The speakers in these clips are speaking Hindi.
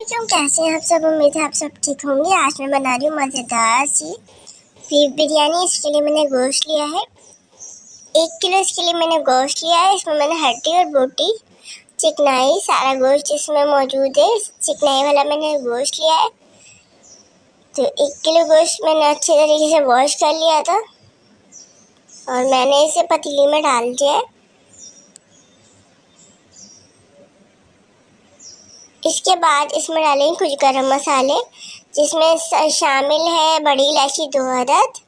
क्यों कैसे हैं आप सब। उम्मीद है आप सब ठीक होंगे। आज मैं बना रही हूँ मज़ेदार सी बीफ बिरयानी। इसके लिए मैंने गोश्त लिया है 1 किलो। इसके लिए मैंने गोश्त लिया है। इसमें मैंने हड्डी और बोटी चिकनाई सारा गोश्त इसमें मौजूद है। चिकनाई वाला मैंने गोश्त लिया है। तो 1 किलो गोश्त मैंने अच्छे तरीके से वॉश कर लिया था और मैंने इसे पतीली में डाल दिया है। इसके बाद इसमें डालेंगे कुछ गरम मसाले, जिसमें शामिल है बड़ी इलायची 2 अदद,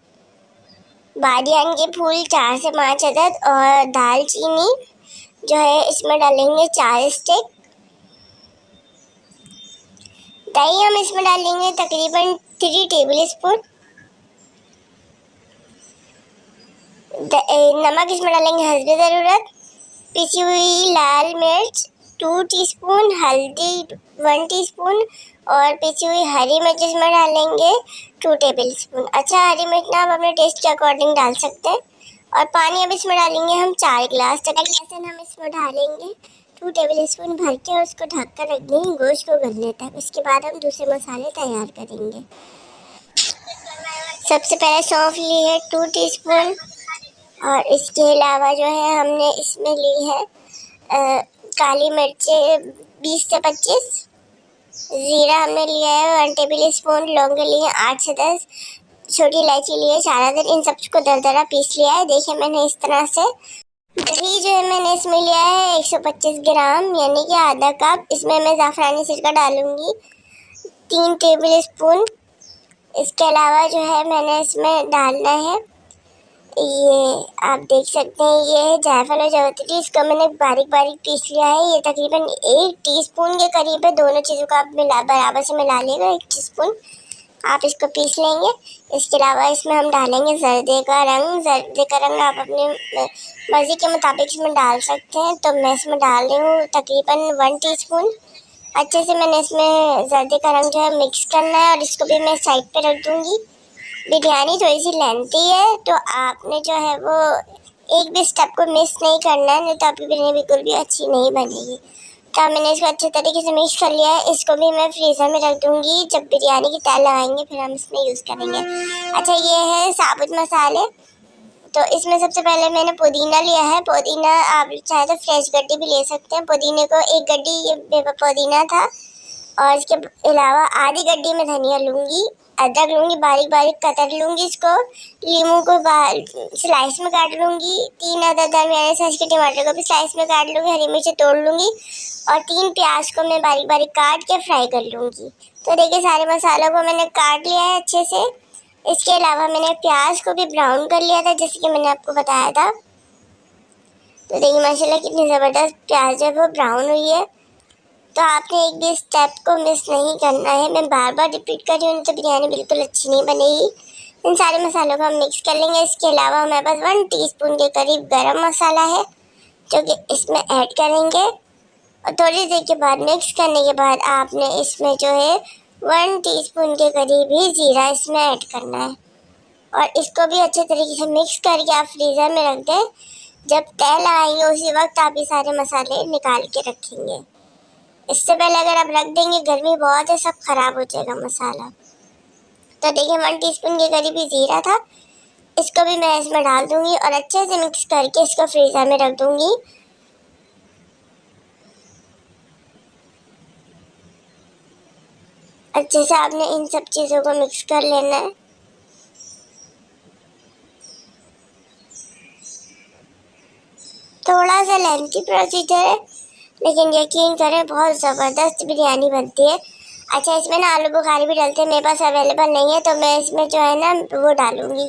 बादियान के फूल 4 से 5 अदद और दालचीनी जो है इसमें डालेंगे 4 स्टिक। दही हम इसमें डालेंगे तकरीबन 3 टेबल स्पून। नमक इसमें डालेंगे हस्ब ज़रूरत। पिसी हुई लाल मिर्च 2 टीस्पून, हल्दी 1 टीस्पून और पिसी हुई हरी मिर्च इसमें डालेंगे 2 टेबल स्पून। अच्छा, हरी मिर्च ना आप अपने टेस्ट के अकॉर्डिंग डाल सकते हैं। और पानी अब इसमें डालेंगे हम 4 गिलास तक। लहसुन हम इसमें डालेंगे 2 टेबल स्पून भर के और उसको ढक कर रख देंगे गोश्त को गलने तक। उसके बाद हम दूसरे मसाले तैयार करेंगे। सबसे पहले सौंफ ली है 2 टीस्पून और इसके अलावा जो है हमने इसमें ली है काली मिर्चें 20 से 25, ज़ीरा हमने लिया है 1 टेबल स्पून, लौंग लिए हैं 8 से 10, छोटी इलायची लिए 4 अदद। इन सबको दरदरा पीस लिया है। देखिए मैंने इस तरह से। दही जो है मैंने इसमें लिया है 125 ग्राम यानी कि आधा कप। इसमें मैं ज़ाफ़रानी सिरका डालूंगी 3 टेबल स्पून। इसके अलावा जो है मैंने इसमें डालना है, ये आप देख सकते हैं, ये है जायफल और जावित्री। इसको मैंने बारीक बारीक पीस लिया है। ये तकरीबन 1 टीस्पून के करीब है। दोनों चीज़ों को आप बराबर से मिला लेगा। 1 टीस्पून आप इसको पीस लेंगे। इसके अलावा इसमें हम डालेंगे जर्दे का रंग। जर्दे का रंग आप अपने मर्ज़ी के मुताबिक इसमें डाल सकते हैं। तो मैं इसमें डाल रही हूँ तकरीबन 1 टीस्पून। अच्छे से मैंने इसमें जर्दे का रंग जो है मिक्स करना है और इसको भी मैं साइड पे रख दूँगी। बिरयानी थोड़ी सी लेंथी है तो आपने जो है वो एक भी स्टेप को मिस नहीं करना है, नहीं तो आपकी बिरयानी बिल्कुल भी अच्छी नहीं बनेगी। तो मैंने इसको अच्छे तरीके से मिक्स कर लिया है। इसको भी मैं फ्रीज़र में रख दूँगी। जब बिरयानी की तय लगाएंगे फिर हम इसमें यूज़ करेंगे। अच्छा, ये है साबुत मसाले। तो इसमें सबसे पहले मैंने पुदीना लिया है। पुदीना आप चाहे तो फ्रेश गड्डी भी ले सकते हैं। पुदीने को 1 गड्डी पुदीना था और इसके अलावा आधी गड्डी में धनिया लूँगी। अदरक लूँगी, बारीक बारीक कतर लूँगी इसको। लीमू को स्लाइस में काट लूँगी। 3 अदद दरमियाने साइज के टमाटर को भी स्लाइस में काट लूँगी। हरी मिर्ची तोड़ लूँगी और 3 प्याज को मैं बारीक बारीक काट के फ्राई कर लूँगी। तो देखिए सारे मसालों को मैंने काट लिया है अच्छे से। इसके अलावा मैंने प्याज को भी ब्राउन कर लिया था जैसे कि मैंने आपको बताया था। तो देखिए माशाल्लाह कितनी ज़बरदस्त प्याज है वो ब्राउन हुई है। तो आपने एक भी स्टेप को मिस नहीं करना है। मैं बार बार रिपीट कर रही हूँ तो बिरयानी बिल्कुल अच्छी नहीं बनेगी। इन सारे मसालों को हम मिक्स कर लेंगे। इसके अलावा हमारे पास 1 टीस्पून के करीब गरम मसाला है जो कि इसमें ऐड करेंगे और थोड़ी देर के बाद मिक्स करने के बाद आपने इसमें जो है 1 टीस्पून के करीब ही ज़ीरा इसमें ऐड करना है और इसको भी अच्छे तरीके से मिक्स करके आप फ्रीज़र में रख दें। जब तय लगाएंगे उसी वक्त आप ये सारे मसाले निकाल के रखेंगे। इससे पहले अगर आप रख देंगे, गर्मी बहुत है, सब खराब हो जाएगा मसाला। तो देखिए 1 टीस्पून के करीब ही ज़ीरा था। इसको भी मैं इसमें डाल दूँगी और अच्छे से मिक्स करके इसको फ्रीज़र में रख दूँगी। अच्छे से आपने इन सब चीज़ों को मिक्स कर लेना है। थोड़ा सा लेंथी प्रोसीजर है लेकिन यकीन करें बहुत ज़बरदस्त बिरयानी बनती है। अच्छा, इसमें ना आलू बुखारी भी डालते हैं। मेरे पास अवेलेबल नहीं है तो मैं इसमें जो है ना वो डालूँगी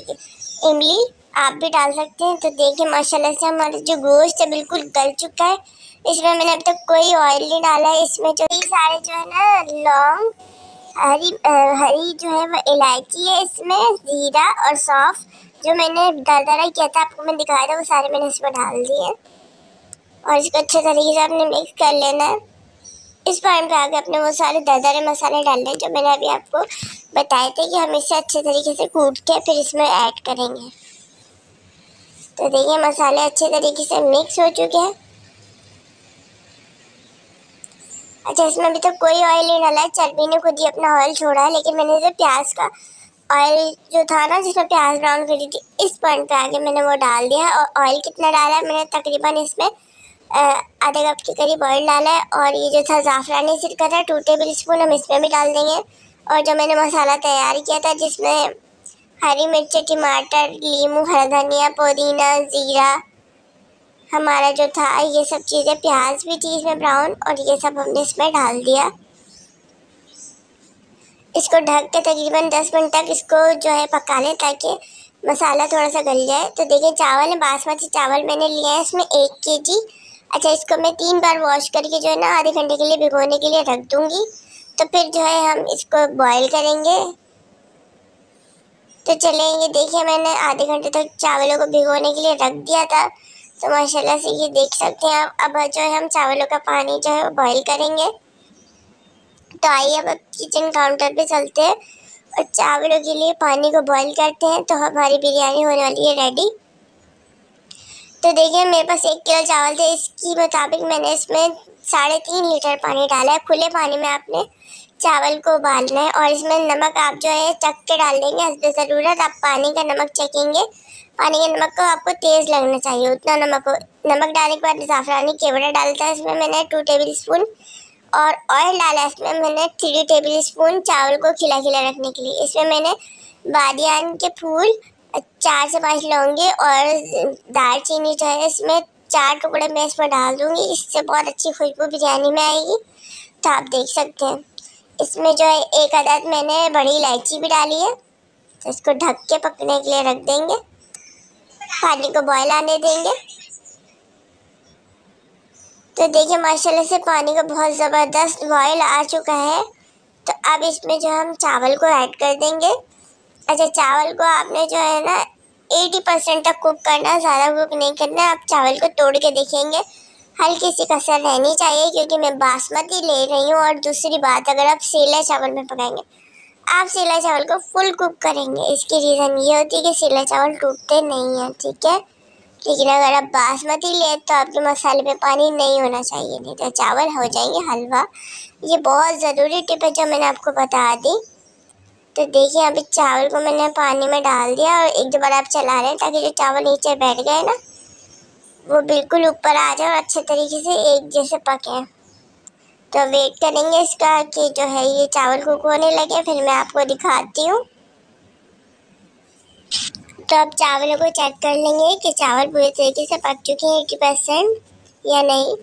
इमली। आप भी डाल सकते हैं। तो देखिए माशाल्लाह से हमारा जो गोश्त है बिल्कुल गल चुका है। इसमें मैंने अब तक कोई ऑयल नहीं डाला है। इसमें जो ये सारे जो है ना लौंग, हरी जो है वो इलायची है, इसमें ज़ीरा और सौंफ जो मैंने दरदरा किया था आपको मैं दिखाया था वो सारे मैंने इसमें डाल दिए और इसको अच्छे तरीके से आपने मिक्स कर लेना है। इस पॉइंट पे आके अपने वो सारे दरदरे मसाले डालने हैं जो मैंने अभी आपको बताए थे कि हम इसे अच्छे तरीके से कूट के फिर इसमें ऐड करेंगे। तो देखिए मसाले अच्छे तरीके से मिक्स हो चुके हैं। अच्छा, इसमें अभी तो कोई ऑयल नहीं डाला है, चर्बी ने खुद ही अपना ऑयल छोड़ा है। लेकिन मैंने जो प्याज का ऑयल जो था ना, जिसमें प्याज ब्राउन करी थी, इस पॉइंट पे आके मैंने वो डाल दिया। और ऑयल कितना डाला है मैंने, तकरीबन इसमें आधे कप के करीब ऑयल डाला है। और ये जो था ज़ाफ़रानी सिरका था 2 टेबल स्पून, हम इसमें भी डाल देंगे। और जो मैंने मसाला तैयार किया था, जिसमें हरी मिर्च, टमाटर, नींबू, हरा धनिया, पुदीना, ज़ीरा, हमारा जो था ये सब चीज़ें, प्याज भी थी इसमें ब्राउन, और ये सब हमने इसमें डाल दिया। इसको ढक के तकरीबन 10 मिनट तक इसको जो है पका लें, ताकि मसाला थोड़ा सा गल जाए। तो देखिए, चावल है, बासमती चावल मैंने लिया है इसमें 1 kg। अच्छा, इसको मैं 3 बार वॉश करके जो है ना आधे घंटे के लिए भिगोने के लिए रख दूँगी। तो फिर जो है हम इसको बॉईल करेंगे। तो चलेंगे, देखिए मैंने आधे घंटे तक चावलों को भिगोने के लिए रख दिया था। तो माशाल्लाह से ये देख सकते हैं आप। अब जो है हम चावलों का पानी जो है वो बॉईल करेंगे। तो आइए अब किचन काउंटर पे चलते हैं और चावलों के लिए पानी को बॉईल करते हैं। तो हमारी बिरयानी होने वाली है रेडी। तो देखिए, मेरे पास 1 किलो चावल थे, इसकी मुताबिक मैंने इसमें 3.5 लीटर पानी डाला है। खुले पानी में आपने चावल को उबालना है। और इसमें नमक आप जो है चख के डाल देंगे हस्बे ज़रूरत। आप पानी का नमक चखेंगे, पानी के नमक को आपको तेज़ लगना चाहिए, उतना नमक हो। नमक डालने के बाद ज़ाफ़रानी केवड़ा डालता है इसमें मैंने 2 टेबल स्पून। और ऑयल डाला है इसमें मैंने 3 टेबल स्पून, चावल को खिला खिला रखने के लिए। इसमें मैंने बादियान के फूल 4 से 5 लौंगे और दालचीनी जो है इसमें 4 टुकड़े मैं इसमें डाल दूँगी। इससे बहुत अच्छी खुशबू बिरयानी में आएगी। तो आप देख सकते हैं इसमें जो है 1 अदद मैंने बड़ी इलायची भी डाली है। तो इसको ढक के पकने के लिए रख देंगे, पानी को बॉयल आने देंगे। तो देखिए, माशाल्लाह से पानी का बहुत ज़बरदस्त बॉयल आ चुका है। तो अब इसमें जो हम चावल को ऐड कर देंगे। अच्छा, चावल को आपने जो है ना 80% तक कुक करना है, ज़्यादा कुक नहीं करना है। आप चावल को तोड़ के देखेंगे, हल्की सी कसर रहनी चाहिए, क्योंकि मैं बासमती ले रही हूँ। और दूसरी बात, अगर आप सेला चावल में पकाएंगे, आप सेला चावल को फुल कुक करेंगे। इसकी रीज़न ये होती है कि सेला चावल टूटते नहीं हैं, ठीक है। लेकिन अगर आप बासमती ले तो आपके मसाले में पानी नहीं होना चाहिए, नहीं तो चावल हो जाएंगे हलवा। ये बहुत ज़रूरी टिप है जो मैंने आपको बता दी। तो देखिए, अभी चावल को मैंने पानी में डाल दिया और 1-2 बार आप चला रहे हैं, ताकि जो चावल नीचे बैठ गए ना, वो बिल्कुल ऊपर आ जाए और अच्छे तरीके से एक जैसे पके। तो वेट करेंगे इसका कि जो है ये चावल कुक होने लगे, फिर मैं आपको दिखाती हूँ। तो अब चावलों को चेक कर लेंगे कि चावल पूरे तरीके से पक चुके हैं 80% या नहीं।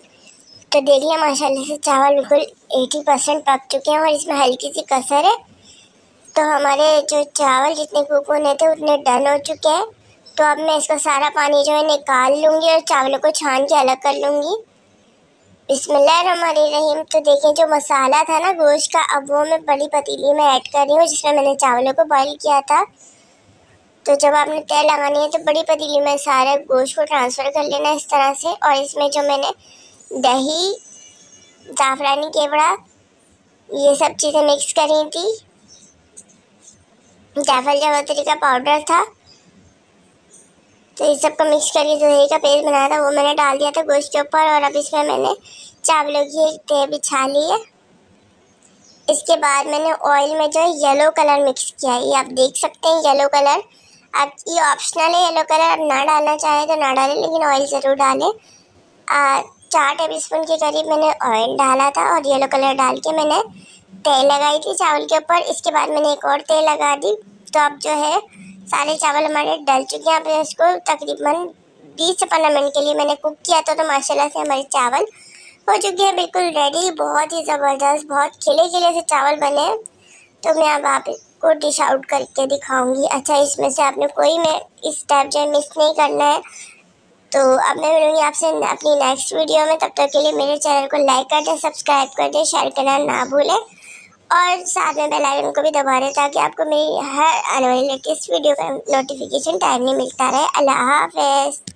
तो देखिए, माशाल्लाह से चावल बिल्कुल 80% पक चुके हैं और इसमें हल्की सी कसर है। तो हमारे जो चावल जितने कुक होने थे उतने डन हो चुके हैं। तो अब मैं इसका सारा पानी जो है निकाल लूँगी और चावलों को छान के अलग कर लूँगी। बिस्मिल्लाहिर्रहमानिर्रहीम। तो देखिए, जो मसाला था ना गोश्त का, अब वो मैं बड़ी पतीली में ऐड कर रही हूँ, जिसमें मैंने चावलों को बॉईल किया था। तो जब आपने तेल लगानी है तो बड़ी पतीली में सारे गोश्त को ट्रांसफ़र कर लेना इस तरह से। और इसमें जो मैंने दही, ज़ाफ़रानी केवड़ा, ये सब चीज़ें मिक्स करी थी, जायफल जावित्री का पाउडर था, तो इस सब को मिक्स करके जो दही का पेस्ट बनाया था वो मैंने डाल दिया था गोश्त के ऊपर। और अब इसमें मैंने चावलों की एक तह बिछा ली है। इसके बाद मैंने ऑयल में जो है येलो कलर मिक्स किया है, ये आप देख सकते हैं येलो कलर। आप ये ऑप्शनल है, येलो कलर आप ना डालना चाहें तो ना डालें, लेकिन ऑयल ज़रूर डालें। 4 टेबल स्पून के करीब मैंने ऑयल डाला था और येलो कलर डाल के मैंने तेल लगाई थी चावल के ऊपर। इसके बाद मैंने एक और तेल लगा दी। तो अब जो है सारे चावल हमारे डल चुके हैं। अब इसको तकरीबन 20 से 15 मिनट के लिए मैंने कुक किया था। तो माशाल्लाह से हमारे चावल हो चुके हैं बिल्कुल रेडी। बहुत ही ज़बरदस्त, बहुत खिले खिले से चावल बने हैं। तो मैं अब आपको डिश आउट करके दिखाऊंगी। अच्छा, इसमें से आपने कोई में इस स्टेप जो है मिस नहीं करना है। तो अब मैं मिलूँगी आपसे अपनी नेक्स्ट वीडियो में। तब तक के लिए मेरे चैनल को लाइक कर दें, सब्सक्राइब कर दें, शेयर करना ना भूलें और साथ में बेल आइकन को भी दबा दें, ताकि आपको मेरी हर आने वाली लेटेस्ट वीडियो का नोटिफिकेशन टाइमली मिलता रहे। अल्लाह हाफ़िज़।